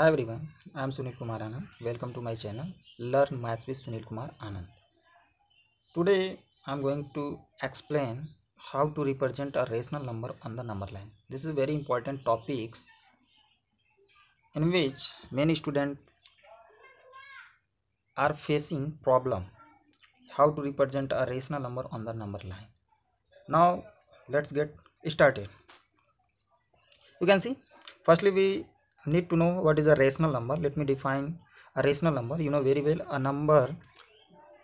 Hi everyone, I am Sunil Kumar Anand. Welcome to my channel Learn Maths with Sunil Kumar Anand. Today I am going to explain how to represent a rational number on the number line. This is a very important topics in which many students are facing problem how to represent a rational number on the number line. Now let's get started. You can see firstly we need to know what is a rational number. Let me define a rational number. You know very well a number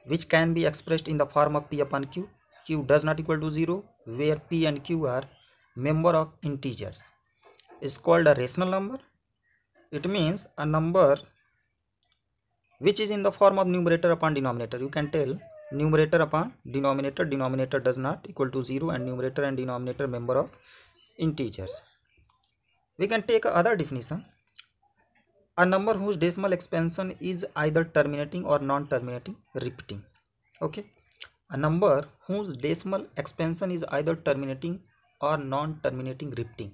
which can be expressed in the form of p upon q. Q does not equal to 0, where p and q are member of integers, is called a rational number. It means a number which is in the form of numerator upon denominator. You can tell numerator upon denominator, denominator does not equal to 0, and numerator and denominator member of integers. We can take other definition. A number whose decimal expansion is either terminating or non-terminating repeating. Okay, a number whose decimal expansion is either terminating or non-terminating repeating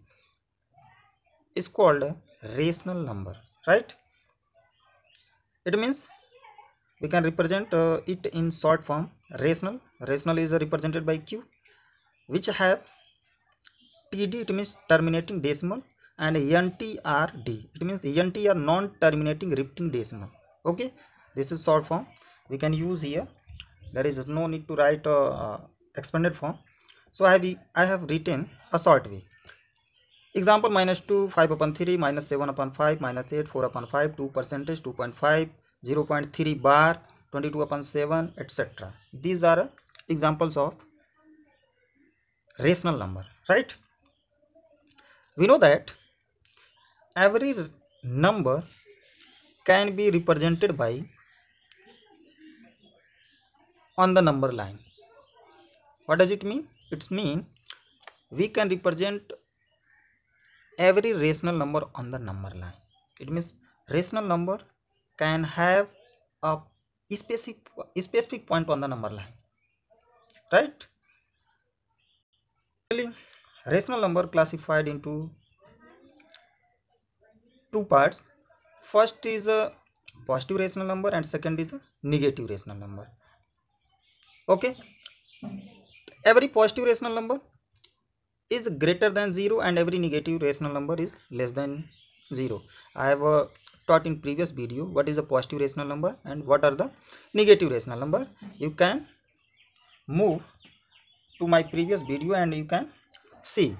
is called a rational number, right? It means we can represent it in short form rational. Rational is represented by q, which have td, it means terminating decimal, and ntrd, it means nt are non-terminating repeating decimal. Okay, this is short form we can use here. There is no need to write expanded form, so I have written a short way. Example: -2 5 upon 3, -7 upon 5, -8 4 upon 5, 2 percentage 2.5, 0.3 bar, 22 upon 7, etc. These are examples of rational number, right? We know that every number can be represented by on the number line. What does it mean? It's mean we can represent every rational number on the number line. It means rational number can have a specific point on the number line, right? Really, rational number classified into two parts. First is a positive rational number and second is a negative rational number. Okay, every positive rational number is greater than 0 and every negative rational number is less than 0. I have taught in previous video what is a positive rational number and what are the negative rational number. You can move to my previous video and you can see.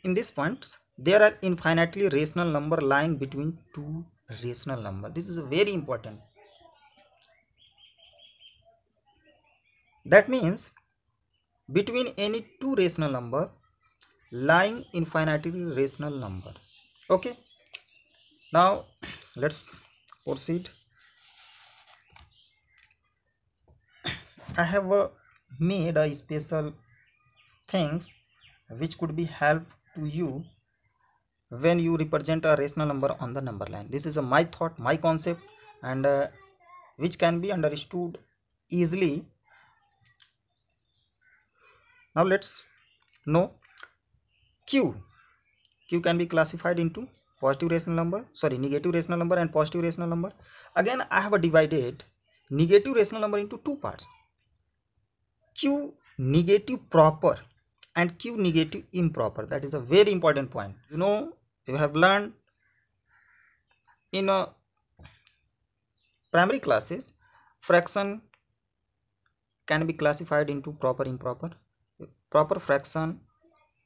In these points there are infinitely rational number lying between two rational number. This is very important. That means between any two rational number lying infinitely rational number. Okay, now let's proceed. I have made a special things which could be help to you when you represent a rational number on the number line. This is my thought, my concept, and which can be understood easily. Now let's know q. Q can be classified into positive rational number, negative rational number and positive rational number. Again I have divided negative rational number into two parts: q negative proper and q negative improper. That is a very important point. You know, you have learned in primary classes fraction can be classified into proper, improper. Proper fraction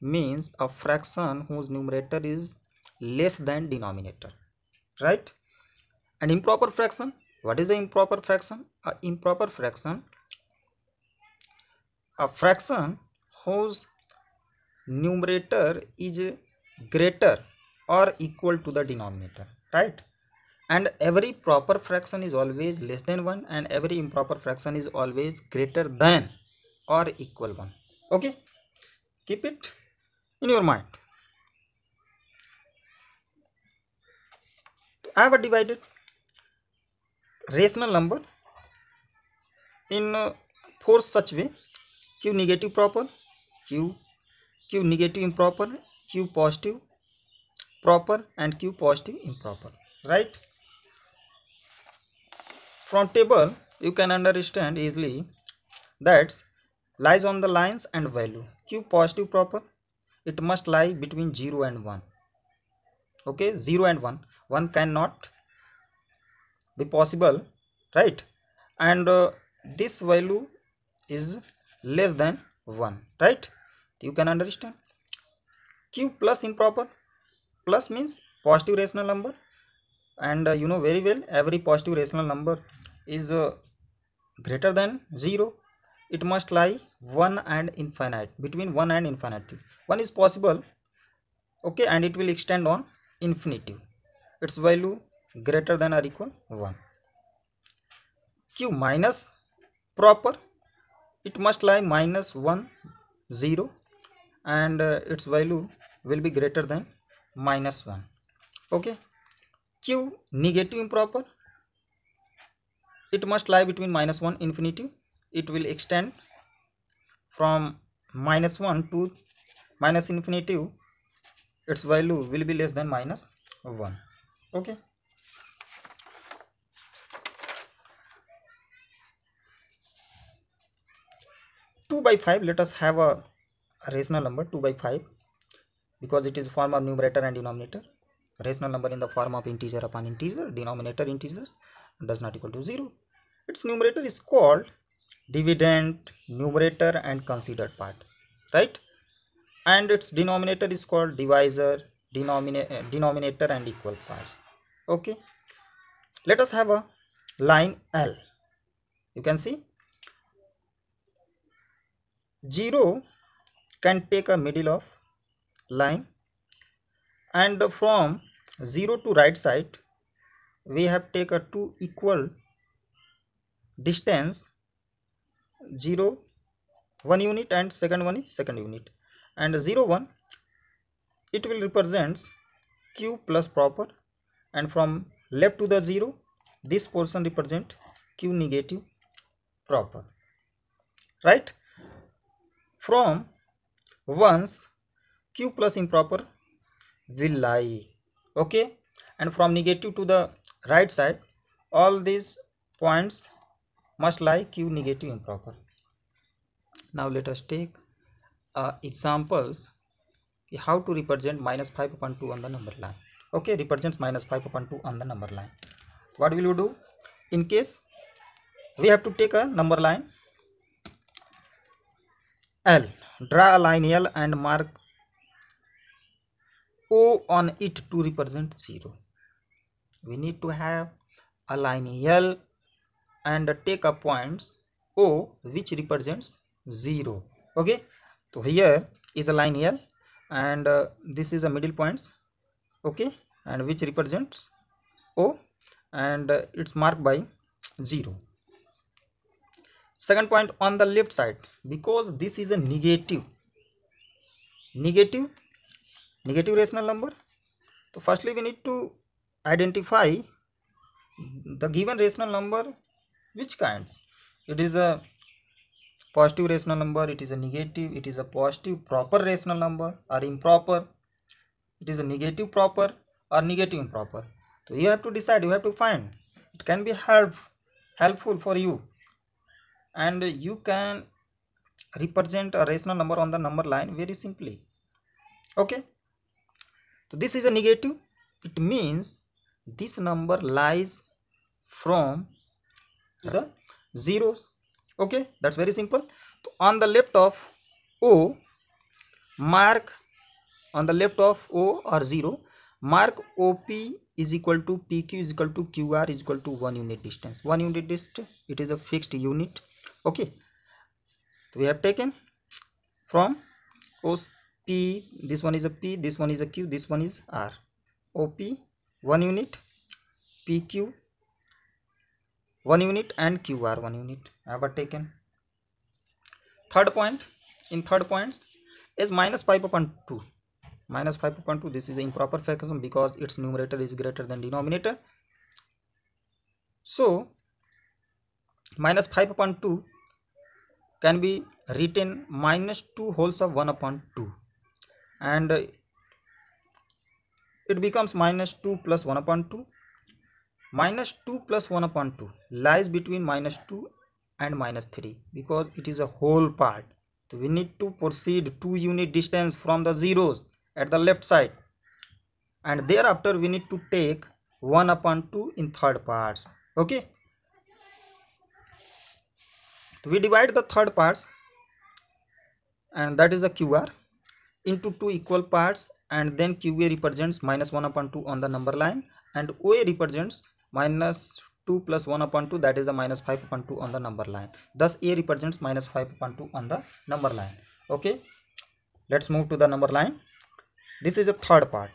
means a fraction whose numerator is less than denominator, right? And improper fraction, what is the improper fraction? A fraction whose numerator is greater or equal to the denominator, right? And every proper fraction is always less than 1 and every improper fraction is always greater than or equal 1. Okay, keep it in your mind. I have divided rational number in four such way: q negative proper, q negative improper, q positive proper and q positive improper, right? From table you can understand easily that lies on the lines and value. Q positive proper, it must lie between 0 and 1. Okay, 0 and 1, 1 cannot be possible, right? And this value is less than 1, right? You can understand. Q plus improper, plus means positive rational number, and you know very well every positive rational number is greater than 0. It must lie 1 and infinite, between 1 and infinity. 1 is possible, okay, and it will extend on infinity, its value greater than or equal 1. Q minus proper, it must lie minus 1 0, and its value will be greater than minus 1. Okay. Q negative improper, it must lie between minus 1 infinity, it will extend from minus 1 to minus infinity, its value will be less than minus 1. Okay. 2 by 5, let us have a rational number 2 by 5, because it is form of numerator and denominator. Rational number in the form of integer upon integer, denominator integer, does not equal to 0. Its numerator is called dividend, numerator and considered part, right? And its denominator is called divisor, denominator and equal parts. Okay. Let us have a line L. You can see 0 can take a middle of line, and from 0 to right side we have take a two equal distance, 0 1 unit and second one is second unit, and 0 1 it will represents q plus proper, and from left to the 0 this portion represent q negative proper, right? From once q plus improper will lie, okay, and from negative to the right side all these points must lie q negative improper. Now let us take examples how to represent minus 5 upon 2 on the number line. Okay, represents minus 5 upon 2 on the number line. What will you do? In case we have to take a number line L, draw a line L and mark O on it to represent 0. We need to have a line L and take a points O which represents 0. Okay, so here is a line L, and this is a middle points, okay, and which represents O, and it's marked by 0. Second point on the left side, because this is a negative rational number, so firstly we need to identify the given rational number which kinds. It is a positive rational number, it is a negative, it is a positive proper rational number or improper, it is a negative proper or negative improper. So you have to decide, you have to find. It can be helpful for you, and you can represent a rational number on the number line very simply. Okay, so this is a negative, it means this number lies from the zeros. Okay, that's very simple. So on the left of O, mark on the left of O or 0, mark OP is equal to PQ is equal to QR is equal to 1 unit distance. 1 unit distance, it is a fixed unit. Okay, so we have taken from OP, this one is a P, this one is a Q, this one is R. OP 1 unit, PQ 1 unit and QR 1 unit I have taken. Third point, in third points is minus 5 upon 2. Minus 5 upon 2, this is the improper fraction because its numerator is greater than denominator. So minus 5 upon 2 can be written minus 2 wholes of 1 upon 2, and it becomes minus 2 plus 1 upon 2. Minus 2 plus 1 upon 2 lies between minus 2 and minus 3 because it is a whole part. So we need to proceed 2 unit distance from the zeros at the left side, and thereafter we need to take 1 upon 2 in third parts. Okay, so we divide the third parts, and that is a QR, into 2 equal parts, and then QA represents minus 1 upon 2 on the number line, and OA represents minus 2 plus 1 upon 2, that is a minus 5 upon 2 on the number line. Thus A represents minus 5 upon 2 on the number line. Okay, let's move to the number line. This is a third part.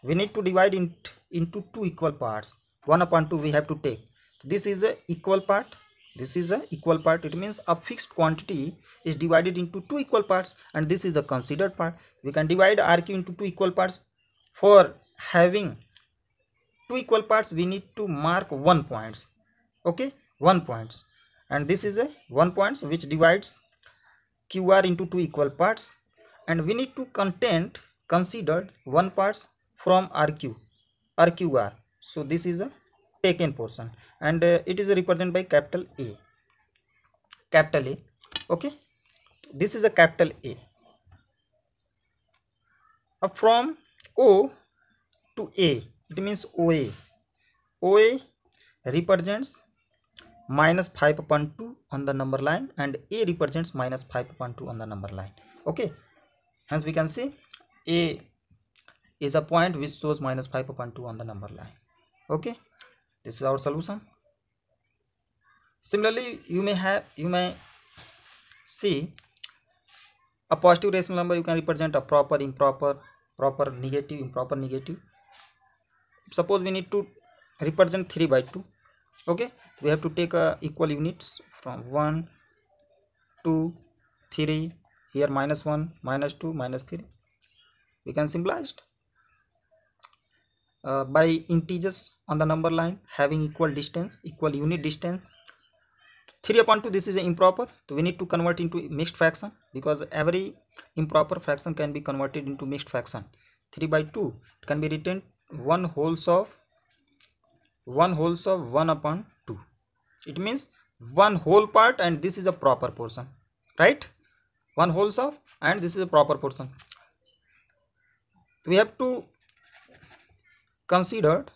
We need to divide it into 2 equal parts. 1 upon 2 we have to take. This is a equal part. This is a equal part. It means a fixed quantity is divided into 2 equal parts, and this is a considered part. We can divide RQ into 2 equal parts. For having 2 equal parts, we need to mark 1 points. Okay, 1 points, and this is a 1 points which divides QR into 2 equal parts, and we need to considered 1 parts from RQR. So this is a taken portion, and it is represented by capital A. Okay, this is a capital A. From O to A, it means OA represents minus 5 upon 2 on the number line, and A represents minus 5 upon 2 on the number line. Okay, hence we can see A is a point which shows minus 5 upon 2 on the number line. Okay, this is our solution. Similarly, you may see a positive rational number. You can represent a proper, improper, proper, negative, improper, negative. Suppose we need to represent 3 by 2. Okay, we have to take equal units from 1, 2, 3. Here minus 1, minus 2, minus 3. We can symbolize it by integers on the number line having equal distance, equal unit distance. 3 upon 2, this is improper, so we need to convert into mixed fraction, because every improper fraction can be converted into mixed fraction. 3 by 2, it can be written 1 wholes of 1 upon 2. It means 1 whole part, and this is a proper portion, right? 1 wholes of, and this is a proper portion. We have to consider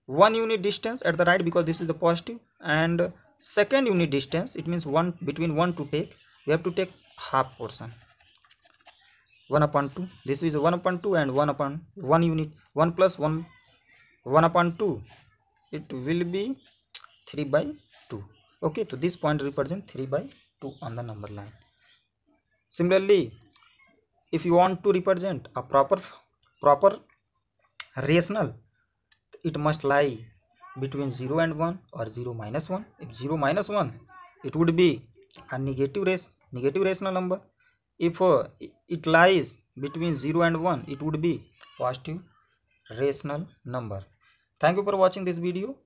1 unit distance at the right, because this is the positive, and second unit distance, it means 1 between 1 to take, we have to take half portion, 1 upon 2. This is 1 upon 2 and 1 upon 1 unit, 1 plus 1 upon 2, it will be 3 by 2. Okay, so this point represents 3 by 2 on the number line. Similarly, if you want to represent a proper rational, it must lie between 0 and 1 or 0 minus 1. If 0 minus 1, it would be a negative rational number. If it lies between 0 and 1, it would be positive rational number. Thank you for watching this video.